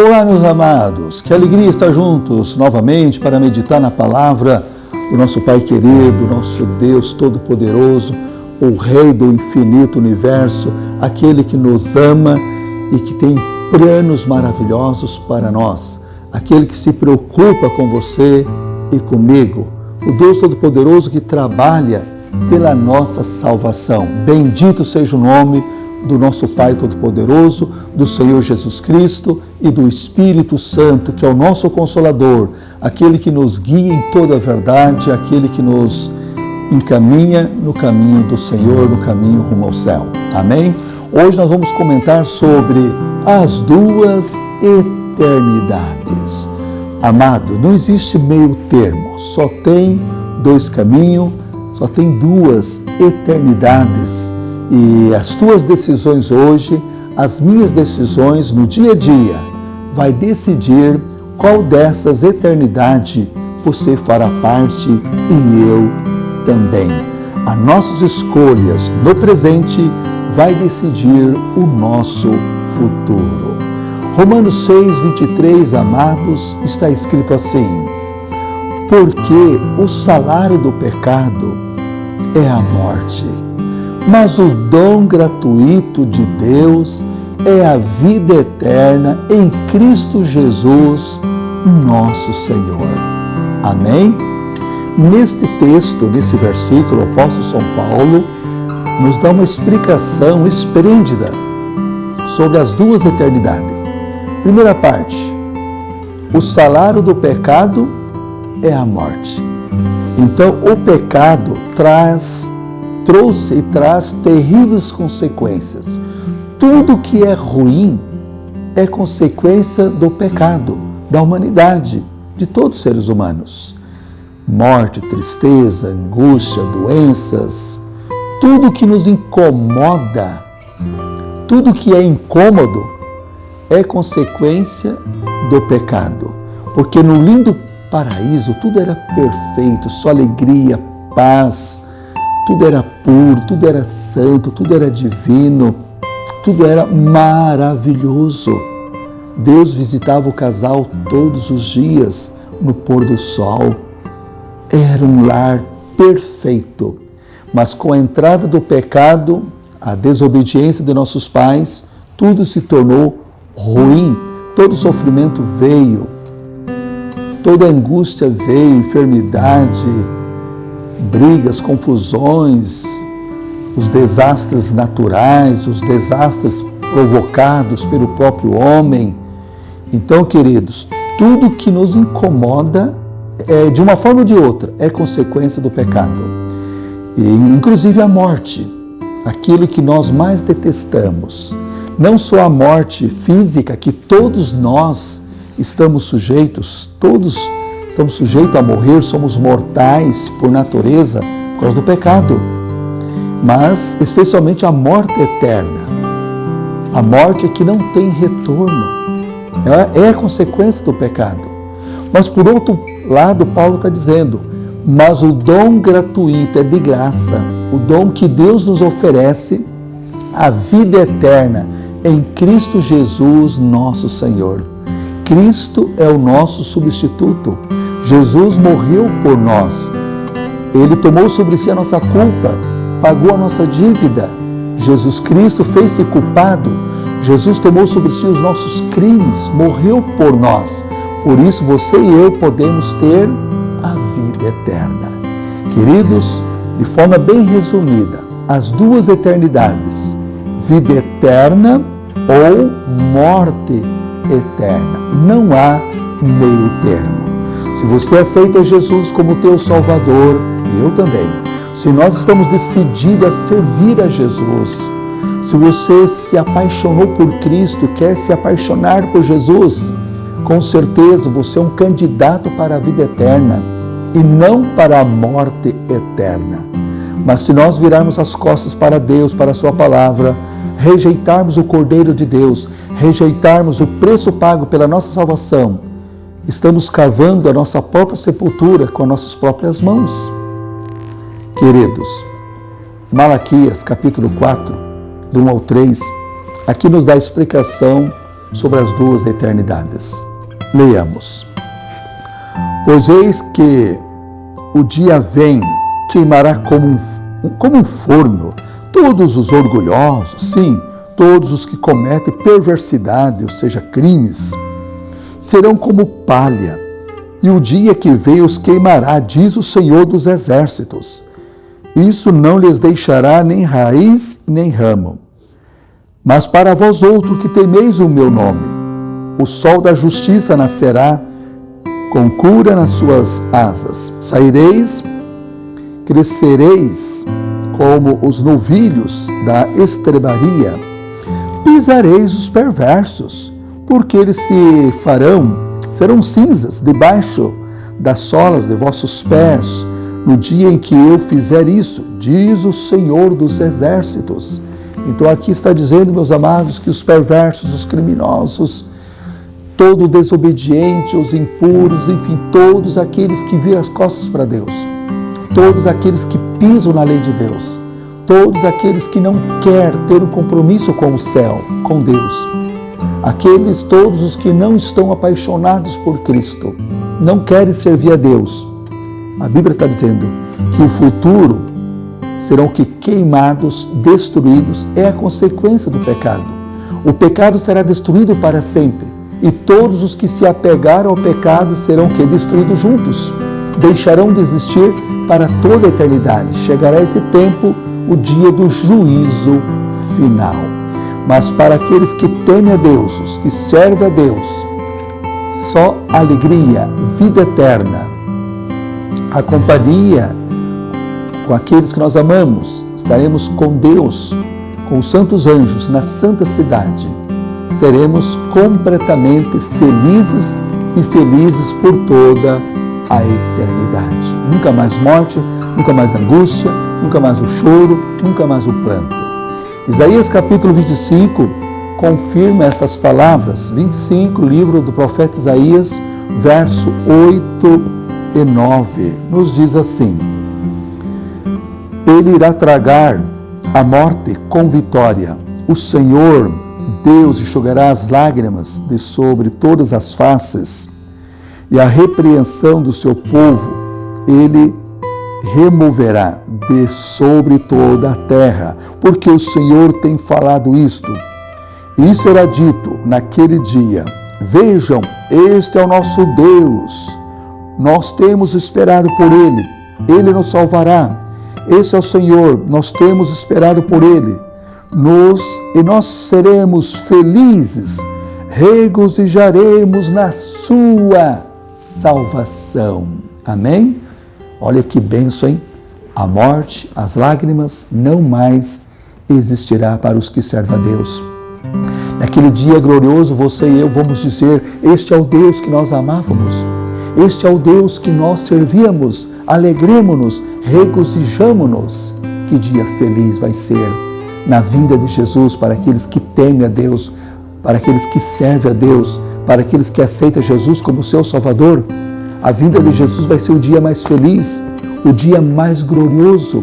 Olá, meus amados, que alegria estar juntos novamente para meditar na palavra do nosso Pai querido, nosso Deus Todo-Poderoso, o Rei do infinito universo, aquele que nos ama e que tem planos maravilhosos para nós, aquele que se preocupa com você e comigo, o Deus Todo-Poderoso que trabalha pela nossa salvação. Bendito seja o nome do nosso Pai Todo-Poderoso, do Senhor Jesus Cristo e do Espírito Santo, que é o nosso Consolador, aquele que nos guia em toda a verdade, aquele que nos encaminha no caminho do Senhor, no caminho rumo ao céu. Amém? Hoje nós vamos comentar sobre as duas eternidades. Amado, não existe meio termo, só tem dois caminhos, só tem duas eternidades. E as tuas decisões hoje, as minhas decisões no dia a dia, vai decidir qual dessas eternidades você fará parte e eu também. As nossas escolhas no presente vai decidir o nosso futuro. Romanos 6:23, amados, está escrito assim: porque o salário do pecado é a morte, mas o dom gratuito de Deus é a vida eterna em Cristo Jesus, nosso Senhor. Amém? Neste texto, nesse versículo, o apóstolo São Paulo nos dá uma explicação esplêndida sobre as duas eternidades. Primeira parte, o salário do pecado é a morte. Então, o pecado trouxe e traz terríveis consequências. Tudo que é ruim é consequência do pecado, da humanidade, de todos os seres humanos. Morte, tristeza, angústia, doenças, tudo que nos incomoda, tudo que é incômodo é consequência do pecado. Porque no lindo paraíso tudo era perfeito, só alegria, paz, tudo era puro, tudo era santo, tudo era divino, tudo era maravilhoso. Deus visitava o casal todos os dias no pôr do sol. Era um lar perfeito. Mas com a entrada do pecado, a desobediência de nossos pais, tudo se tornou ruim. Todo sofrimento veio, toda angústia veio, enfermidade, brigas, confusões, os desastres naturais, os desastres provocados pelo próprio homem. Então, queridos, tudo que nos incomoda, de uma forma ou de outra, é consequência do pecado. E, inclusive a morte, aquilo que nós mais detestamos. Não só a morte física, que todos nós estamos sujeitos, todos estamos sujeitos a morrer, somos mortais por natureza, por causa do pecado. Mas, especialmente, a morte eterna. A morte que não tem retorno. É a consequência do pecado. Mas, por outro lado, Paulo está dizendo, mas o dom gratuito é de graça. O dom que Deus nos oferece, a vida eterna em Cristo Jesus, nosso Senhor. Cristo é o nosso substituto. Jesus morreu por nós. Ele tomou sobre si a nossa culpa, pagou a nossa dívida. Jesus Cristo fez-se culpado. Jesus tomou sobre si os nossos crimes, morreu por nós. Por isso você e eu podemos ter a vida eterna. Queridos, de forma bem resumida, as duas eternidades, vida eterna ou morte eterna. Não há meio termo. Se você aceita Jesus como teu Salvador, eu também. Se nós estamos decididos a servir a Jesus, se você se apaixonou por Cristo, quer se apaixonar por Jesus, com certeza você é um candidato para a vida eterna e não para a morte eterna. Mas se nós virarmos as costas para Deus, para a sua palavra, rejeitarmos o Cordeiro de Deus, rejeitarmos o preço pago pela nossa salvação, estamos cavando a nossa própria sepultura com as nossas próprias mãos. Queridos, Malaquias, capítulo 4, do 1 ao 3, aqui nos dá a explicação sobre as duas eternidades. Leiamos. Pois eis que o dia vem, queimará como um forno todos os orgulhosos, sim, todos os que cometem perversidade, ou seja, crimes, serão como palha, e o dia que vem os queimará, diz o Senhor dos Exércitos. Isso não lhes deixará nem raiz nem ramo. Mas para vós outros que temeis o meu nome, o sol da justiça nascerá com cura nas suas asas. Saireis, crescereis como os novilhos da estrebaria. Pisareis os perversos, porque eles serão cinzas debaixo das solas de vossos pés, no dia em que eu fizer isso, diz o Senhor dos Exércitos. Então aqui está dizendo, meus amados, que os perversos, os criminosos, todo desobediente, os impuros, enfim, todos aqueles que viram as costas para Deus, todos aqueles que pisam na lei de Deus, todos aqueles que não querem ter um compromisso com o céu, com Deus, todos os que não estão apaixonados por Cristo, não querem servir a Deus. A Bíblia está dizendo que o futuro serão que queimados, destruídos, é a consequência do pecado. O pecado será destruído para sempre, e todos os que se apegaram ao pecado serão que destruídos juntos, deixarão de existir para toda a eternidade. Chegará esse tempo, o dia do juízo final. Mas para aqueles que temem a Deus, os que servem a Deus, só alegria, vida eterna, a companhia com aqueles que nós amamos, estaremos com Deus, com os santos anjos, na santa cidade. Seremos completamente felizes e felizes por toda a eternidade. Nunca mais morte, nunca mais angústia, nunca mais o choro, nunca mais o pranto. Isaías capítulo 25 confirma estas palavras. 25, livro do profeta Isaías, verso 8 e 9, nos diz assim: Ele irá tragar a morte com vitória. O Senhor, Deus, enxugará as lágrimas de sobre todas as faces, e a repreensão do seu povo Ele removerá de sobre toda a terra, porque o Senhor tem falado isto. E será dito naquele dia: Vejam, este é o nosso Deus. Nós temos esperado por Ele. Ele nos salvará. Esse é o Senhor. Nós temos esperado por Ele. E nós seremos felizes, regozijaremos na sua salvação. Amém? Olha que bênção, hein? A morte, as lágrimas não mais existirá para os que servem a Deus. Naquele dia glorioso, você e eu vamos dizer: este é o Deus que nós amávamos, este é o Deus que nós servíamos, alegremo-nos, regozijamo-nos. Que dia feliz vai ser na vinda de Jesus para aqueles que temem a Deus, para aqueles que servem a Deus, para aqueles que aceitam Jesus como seu Salvador. A vinda de Jesus vai ser o dia mais feliz, o dia mais glorioso,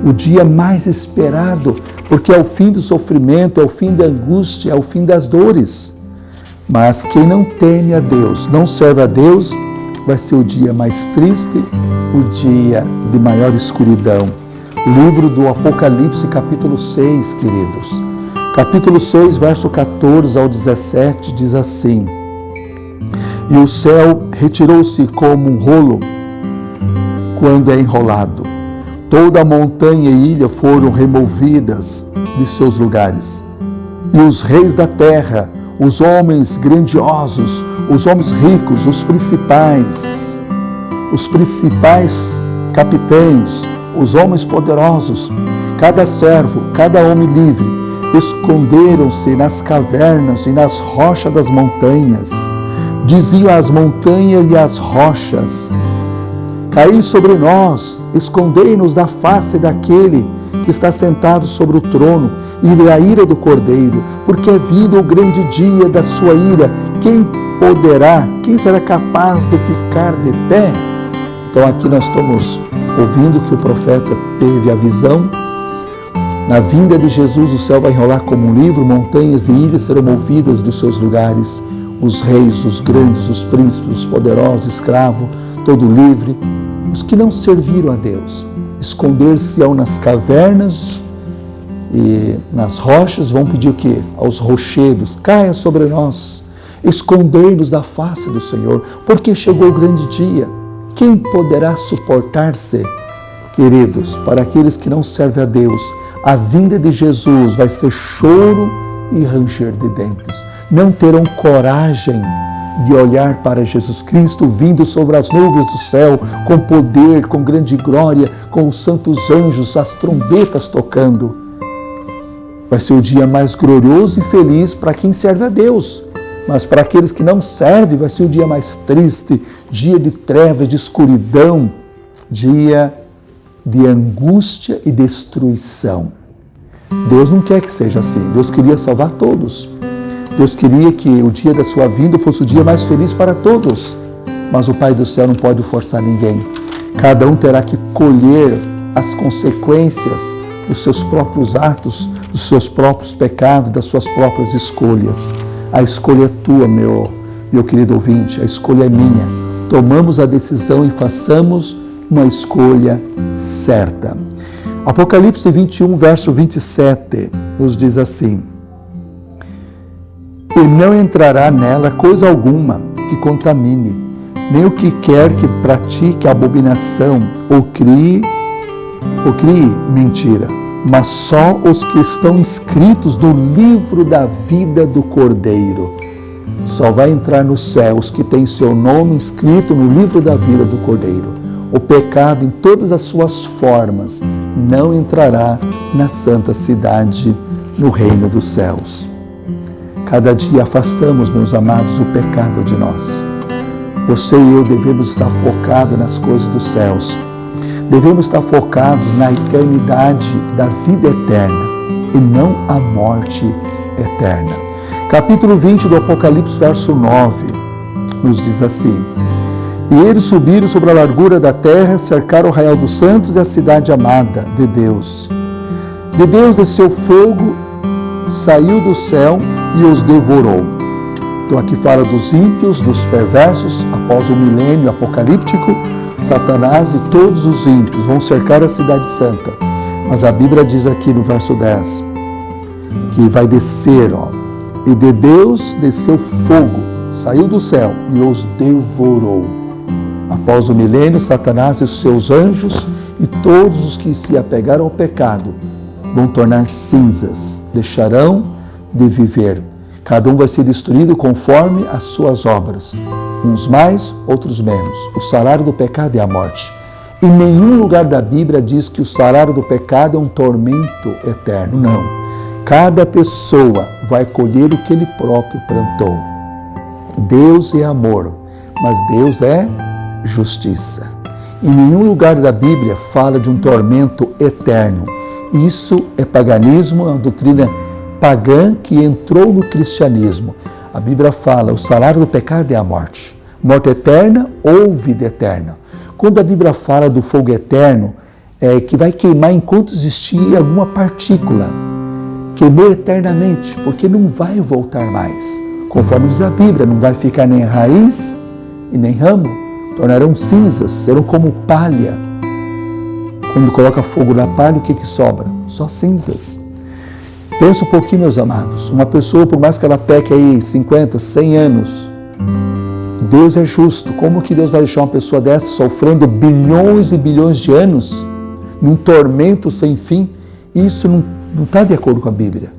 o dia mais esperado, porque é o fim do sofrimento, é o fim da angústia, é o fim das dores. Mas quem não teme a Deus, não serve a Deus, vai ser o dia mais triste, o dia de maior escuridão. Livro do Apocalipse, capítulo 6, queridos. Capítulo 6, verso 14 ao 17, diz assim: E o céu retirou-se como um rolo quando é enrolado. Toda a montanha e ilha foram removidas de seus lugares. E os reis da terra, os homens grandiosos, os homens ricos, os principais capitães, os homens poderosos, cada servo, cada homem livre, esconderam-se nas cavernas e nas rochas das montanhas. Diziam às montanhas e às rochas: Caí sobre nós, escondei-nos da face daquele que está sentado sobre o trono e da ira do Cordeiro, porque é vindo o grande dia da sua ira. Quem será capaz de ficar de pé? Então aqui nós estamos ouvindo que o profeta teve a visão Na vinda de Jesus, o céu vai rolar como um livro, montanhas e ilhas serão movidas dos seus lugares. Os reis, os grandes, os príncipes, os poderosos, escravos, todo livre, os que não serviram a Deus, esconder-se-ão nas cavernas e nas rochas, vão pedir o quê? Aos rochedos, caia sobre nós, escondei-nos da face do Senhor, porque chegou o grande dia. Quem poderá suportar-se? Queridos, para aqueles que não servem a Deus, a vinda de Jesus vai ser choro e ranger de dentes. Não terão coragem de olhar para Jesus Cristo vindo sobre as nuvens do céu, com poder, com grande glória, com os santos anjos, as trombetas tocando. Vai ser o dia mais glorioso e feliz para quem serve a Deus. Mas para aqueles que não servem, vai ser o dia mais triste, dia de trevas, de escuridão, dia de angústia e destruição. Deus não quer que seja assim. Deus queria salvar todos. Deus queria que o dia da sua vinda fosse o dia mais feliz para todos. Mas o Pai do céu não pode forçar ninguém. Cada um terá que colher as consequências dos seus próprios atos, dos seus próprios pecados, das suas próprias escolhas. A escolha é tua, meu querido ouvinte, a escolha é minha. Tomamos a decisão e façamos uma escolha certa. Apocalipse 21, verso 27, nos diz assim: e não entrará nela coisa alguma que contamine, nem o que quer que pratique abominação ou crie mentira, mas só os que estão inscritos no livro da vida do Cordeiro. Só vai entrar no céu os que têm seu nome inscrito no livro da vida do Cordeiro. O pecado em todas as suas formas não entrará na santa cidade, no reino dos céus. Cada dia afastamos, meus amados, o pecado de nós. Você e eu devemos estar focados nas coisas dos céus. Devemos estar focados na eternidade da vida eterna e não a morte eterna. Capítulo 20 do Apocalipse, verso 9, nos diz assim: e eles subiram sobre a largura da terra, cercaram o arraial dos santos e a cidade amada de Deus. De Deus desceu fogo, saiu do céu e os devorou. Então aqui fala dos ímpios, dos perversos, após o milênio apocalíptico, Satanás e todos os ímpios vão cercar a cidade santa. Mas a Bíblia diz aqui no verso 10, que vai descer, e de Deus desceu fogo, saiu do céu e os devorou. Após o milênio, Satanás e os seus anjos e todos os que se apegaram ao pecado vão tornar cinzas, deixarão de viver. Cada um vai ser destruído conforme as suas obras. Uns mais, outros menos. O salário do pecado é a morte. Em nenhum lugar da Bíblia diz que o salário do pecado é um tormento eterno. Não. Cada pessoa vai colher o que ele próprio plantou. Deus é amor, mas Deus é justiça. Em nenhum lugar da Bíblia fala de um tormento eterno. Isso é paganismo, é uma doutrina pagã que entrou no cristianismo. A Bíblia fala, o salário do pecado é a morte. Morte eterna ou vida eterna. Quando a Bíblia fala do fogo eterno, é que vai queimar enquanto existir alguma partícula. Queimou eternamente, porque não vai voltar mais. Conforme diz a Bíblia, não vai ficar nem raiz e nem ramo. Tornarão cinzas, serão como palha. Quando coloca fogo na palha, o que sobra? Só cinzas. Pensa um pouquinho, meus amados. Uma pessoa, por mais que ela peque aí 50, 100 anos, Deus é justo. Como que Deus vai deixar uma pessoa dessa sofrendo bilhões e bilhões de anos num tormento sem fim? Isso não está de acordo com a Bíblia.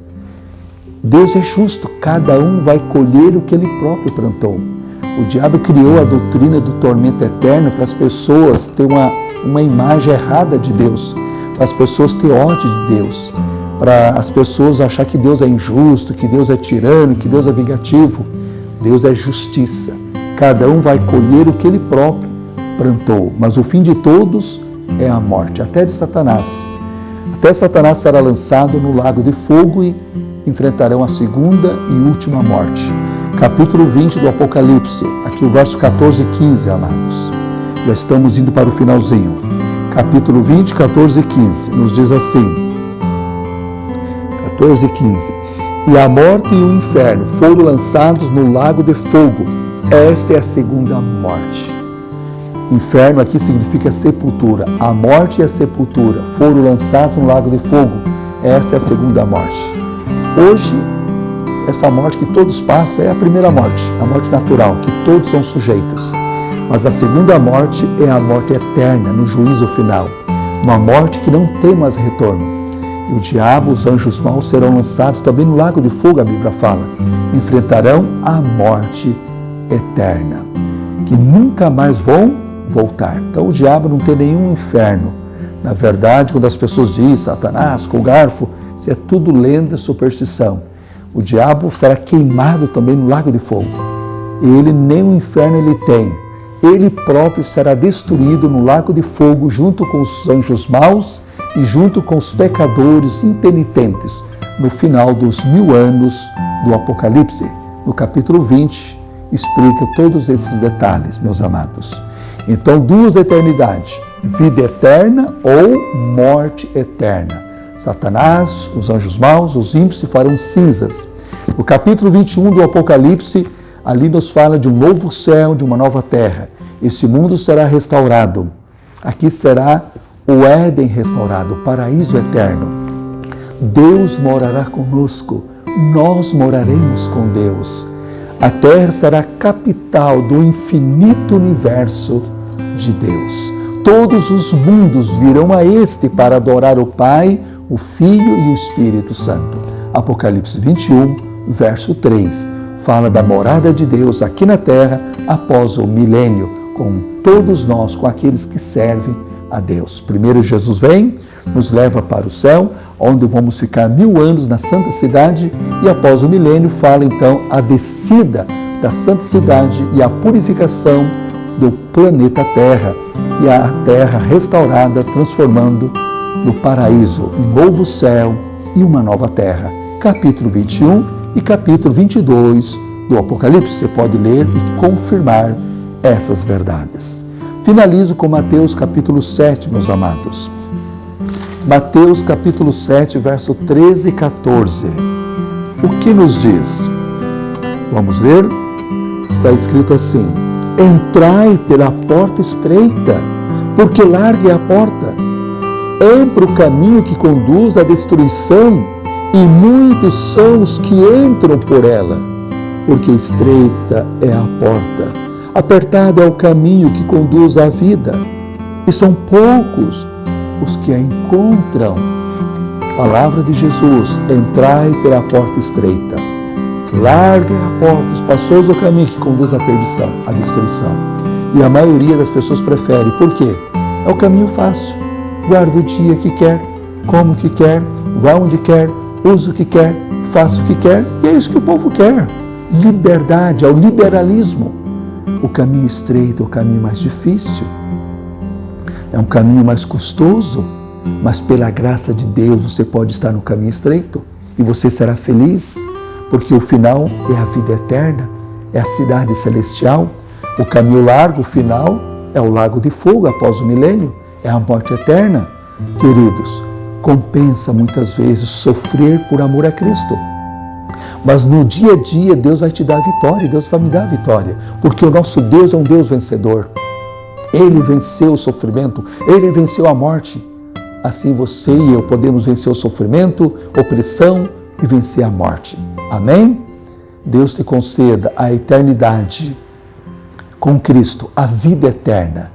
Deus é justo. Cada um vai colher o que ele próprio plantou. O diabo criou a doutrina do tormento eterno para as pessoas terem uma imagem errada de Deus, para as pessoas terem ódio de Deus, para as pessoas achar que Deus é injusto, que Deus é tirano, que Deus é vingativo. Deus é justiça. Cada um vai colher o que ele próprio plantou, mas o fim de todos é a morte, até de Satanás. Até Satanás será lançado no lago de fogo e enfrentarão a segunda e última morte. Capítulo 20 do Apocalipse, aqui o verso 14 e 15, amados. Já estamos indo para o finalzinho. Capítulo 20, 14 e 15, nos diz assim: 14 e 15. E a morte e o inferno foram lançados no lago de fogo. Esta é a segunda morte. Inferno aqui significa sepultura. A morte e a sepultura foram lançados no lago de fogo. Esta é a segunda morte. Hoje, essa morte que todos passam é a primeira morte, a morte natural, que todos são sujeitos. Mas a segunda morte é a morte eterna, no juízo final. Uma morte que não tem mais retorno. E o diabo, os anjos maus serão lançados também no lago de fogo, a Bíblia fala. Enfrentarão a morte eterna, que nunca mais vão voltar. Então o diabo não tem nenhum inferno. Na verdade, quando as pessoas dizem Satanás com o garfo, isso é tudo lenda, superstição. O diabo será queimado também no lago de fogo. Ele nem o inferno ele tem. Ele próprio será destruído no lago de fogo junto com os anjos maus e junto com os pecadores impenitentes no final dos 1000 anos do Apocalipse. No capítulo 20, explica todos esses detalhes, meus amados. Então, duas eternidades, vida eterna ou morte eterna. Satanás, os anjos maus, os ímpios se farão cinzas. O capítulo 21 do Apocalipse, ali nos fala de um novo céu, de uma nova terra. Esse mundo será restaurado. Aqui será o Éden restaurado, o paraíso eterno. Deus morará conosco, nós moraremos com Deus. A terra será a capital do infinito universo de Deus. Todos os mundos virão a este para adorar o Pai, o Filho e o Espírito Santo. Apocalipse 21, verso 3, fala da morada de Deus aqui na terra após o milênio, com todos nós, com aqueles que servem a Deus. Primeiro Jesus vem, nos leva para o céu, onde vamos ficar 1000 anos na santa cidade, e após o milênio fala então a descida da santa cidade e a purificação do planeta Terra, e a terra restaurada, transformando no paraíso um novo céu e uma nova terra. Capítulo 21 e capítulo 22 do Apocalipse. Você pode ler e confirmar essas verdades. Finalizo com Mateus capítulo 7, meus amados. Mateus capítulo 7, verso 13 e 14. O que nos diz? Vamos ler? Está escrito assim: entrai pela porta estreita, porque larga é a porta, amplo o caminho que conduz à destruição, e muitos são os que entram por ela, porque estreita é a porta, apertado é o caminho que conduz à vida, e são poucos os que a encontram. Palavra de Jesus: entrai pela porta estreita. Larga é a porta, espaçoso é o caminho que conduz à perdição, à destruição. E a maioria das pessoas prefere. Por quê? É o caminho fácil. Guarda o dia que quer, come o que quer, vá onde quer, usa o que quer, faça o que quer. E é isso que o povo quer. Liberdade, é o liberalismo. O caminho estreito é o caminho mais difícil. É um caminho mais custoso, mas pela graça de Deus você pode estar no caminho estreito e você será feliz, porque o final é a vida eterna, é a cidade celestial. O caminho largo, o final, é o lago de fogo após o milênio, é a morte eterna. Queridos, compensa muitas vezes sofrer por amor a Cristo. Mas no dia a dia Deus vai te dar a vitória, Deus vai me dar a vitória, porque o nosso Deus é um Deus vencedor. Ele venceu o sofrimento, Ele venceu a morte. Assim você e eu podemos vencer o sofrimento, opressão e vencer a morte. Amém? Deus te conceda a eternidade com Cristo, a vida eterna,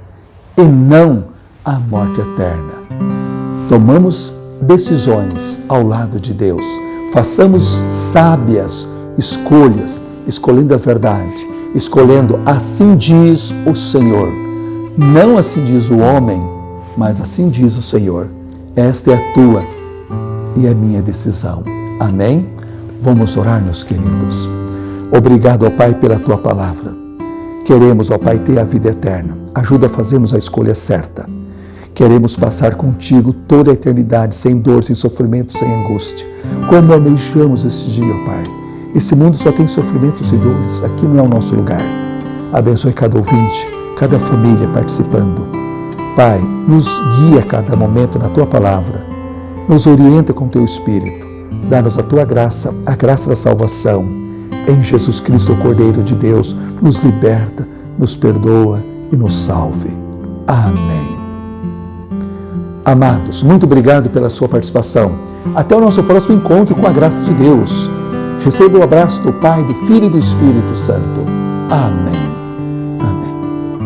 e não a morte eterna. Tomamos decisões ao lado de Deus. Façamos sábias escolhas, escolhendo a verdade, escolhendo assim diz o Senhor. Não assim diz o homem, mas assim diz o Senhor. Esta é a tua e a minha decisão. Amém? Vamos orar, meus queridos. Obrigado, ó Pai, pela tua palavra. Queremos, ó Pai, ter a vida eterna. Ajuda a fazermos a escolha certa. Queremos passar contigo toda a eternidade, sem dor, sem sofrimento, sem angústia. Como almejamos esse dia, ó Pai. Esse mundo só tem sofrimentos e dores. Aqui não é o nosso lugar. Abençoe cada ouvinte, cada família participando. Pai, nos guia a cada momento na tua palavra. Nos orienta com teu Espírito. Dá-nos a tua graça, a graça da salvação. Em Jesus Cristo, o Cordeiro de Deus, nos liberta, nos perdoa e nos salve. Amém. Amados, muito obrigado pela sua participação. Até o nosso próximo encontro com a graça de Deus. Receba o abraço do Pai, do Filho e do Espírito Santo. Amém.